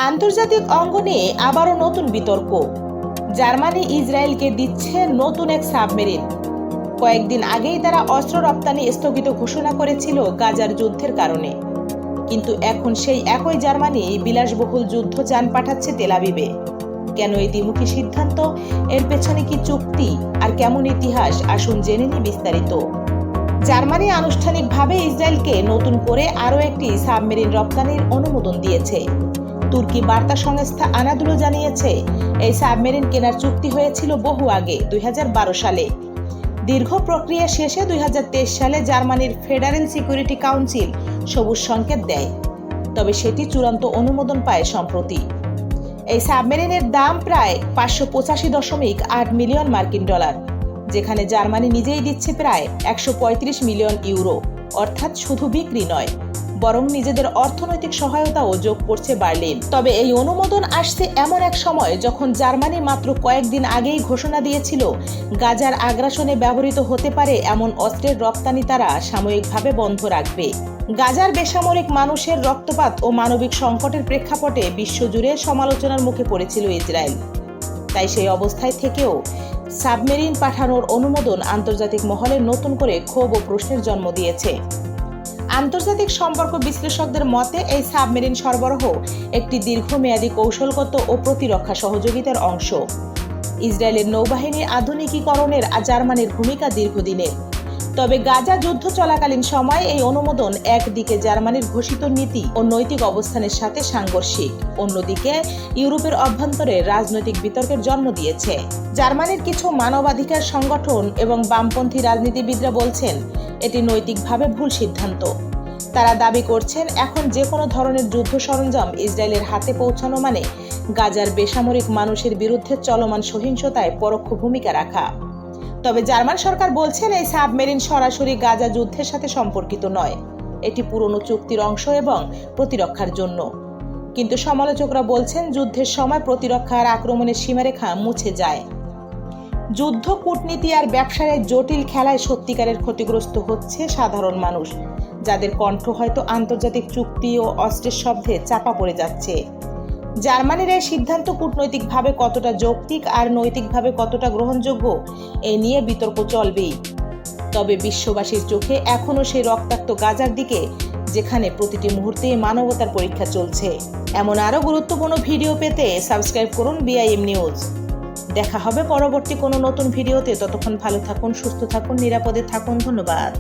আন্তর্জাতিক অঙ্গনে আবারও নতুন বিতর্ক। জার্মানি ইসরায়েলকে দিচ্ছে নতুন এক সাবমেরিন। কয়েকদিন আগেই তারা অস্ত্র রপ্তানি স্থগিত ঘোষণা করেছিল গাজার যুদ্ধের কারণে, কিন্তু এখন সেই একই জার্মানি বিলাসবহুল যুদ্ধযান পাঠাচ্ছে তেল আবিবে। কেন এই দ্বিমুখী সিদ্ধান্ত? এর পেছনে কি চুক্তি আর কেমন ইতিহাস? আসুন জেনে নিই বিস্তারিত। জার্মানি আনুষ্ঠানিকভাবে ইসরায়েলকে নতুন করে আরও একটি সাবমেরিন রপ্তানির অনুমোদন দিয়েছে। তুর্কি বার্তা সংস্থা আনাদুলু জানিয়েছে, এই সাবমেরিন কেনার চুক্তি হয়েছিল বহু আগে, 2012 সালে। দীর্ঘ প্রক্রিয়া শেষে 2023 সালে জার্মানির ফেডারেল সিকিউরিটি কাউন্সিল সবুজ সংকেত দেয়, তবে সেটি চূড়ান্ত অনুমোদন পায় সম্প্রতি। এই সাবমেরিনের দাম প্রায় 585.8 মিলিয়ন মার্কিন ডলার, যেখানে জার্মানি নিজেই দিচ্ছে প্রায় 135 মিলিয়ন ইউরো। অর্থাৎ শুধু বিক্রি নয়, বরং নিজেদের অর্থনৈতিক সহায়তাও যোগ করছে বার্লিন। তবে এই অনুমোদন আসছে এমন এক সময় যখন জার্মানি মাত্র কয়েকদিন আগেই ঘোষণা দিয়েছিল গাজার আগ্রাসনে ব্যবহৃত হতে পারে এমন অস্ত্রের রপ্তানি তারা সাময়িকভাবে বন্ধ রাখবে। গাজার বেসামরিক মানুষের রক্তপাত ও মানবিক সংকটের প্রেক্ষাপটে বিশ্বজুড়ে সমালোচনার মুখে পড়েছিল ইসরায়েল। তাই সেই অবস্থায় থেকেও সাবমেরিন পাঠানোর অনুমোদন আন্তর্জাতিক মহলে নতুন করে ক্ষোভ ও প্রশ্নের জন্ম দিয়েছে। আন্তর্জাতিক সম্পর্ক বিশ্লেষকদের মতে, এই সাবমেরিন সরবরাহ একটি দীর্ঘমেয়াদী কৌশলগত ও প্রতিরক্ষা সহযোগিতার অংশ। ইসরায়েলের নৌবাহিনীর আধুনিকীকরণের জার্মানির ভূমিকা দীর্ঘদিনের। তবে গাজা যুদ্ধ চলাকালীন সময় এই অনুমোদন একদিকে জার্মানির ঘোষিত নীতি ও নৈতিক অবস্থানের সাথে সাংঘর্ষিক, অন্যদিকে ইউরোপের অভ্যন্তরে রাজনৈতিক বিতর্কের জন্ম দিয়েছে। জার্মানির কিছু মানবাধিকার সংগঠন এবং বামপন্থী রাজনীতিবিদরা বলছেন এটি নৈতিকভাবে ভুল সিদ্ধান্ত। তারা দাবি করছেন, এখন যে কোনো ধরনের যুদ্ধ সরঞ্জাম ইসরায়েলের হাতে পৌঁছানো মানে গাজার বেসামরিক মানুষের বিরুদ্ধে চলমান সহিংসতায় পরোক্ষ ভূমিকা রাখা। তবে জার্মান সরকার বলছেন এই সাবমেরিন সরাসরি গাজা যুদ্ধের সাথে সম্পর্কিত নয়, এটি পুরনো চুক্তির অংশ এবং প্রতিরক্ষার জন্য। কিন্তু সমালোচকরা বলছেন যুদ্ধের সময় প্রতিরক্ষা আর আক্রমণের সীমারেখা মুছে যায়। যুদ্ধ, কূটনীতি আর ব্যবসার জটিল খেলায় সত্যিকারের ক্ষতিগ্রস্ত হচ্ছে সাধারণ মানুষ, যাদের কণ্ঠ হয়তো আন্তর্জাতিক চুক্তি ও অস্ত্রের শব্দে চাপা পড়ে যাচ্ছে। জার্মানির এই সিদ্ধান্ত কূটনৈতিকভাবে কতটা যৌক্তিক আর নৈতিকভাবে কতটা গ্রহণযোগ্য, এ নিয়ে বিতর্ক চলবেই। তবে বিশ্ববাসীর চোখে এখনও সেই রক্তাক্ত গাজার দিকে, যেখানে প্রতিটি মুহূর্তে মানবতার পরীক্ষা চলছে। এমন আরও গুরুত্বপূর্ণ ভিডিও পেতে সাবস্ক্রাইব করুন BIM নিউজ। দেখা হবে পরবর্তী কোনো নতুন ভিডিওতে। ততক্ষণ ভালো থাকুন, সুস্থ থাকুন, নিরাপদে থাকুন। ধন্যবাদ।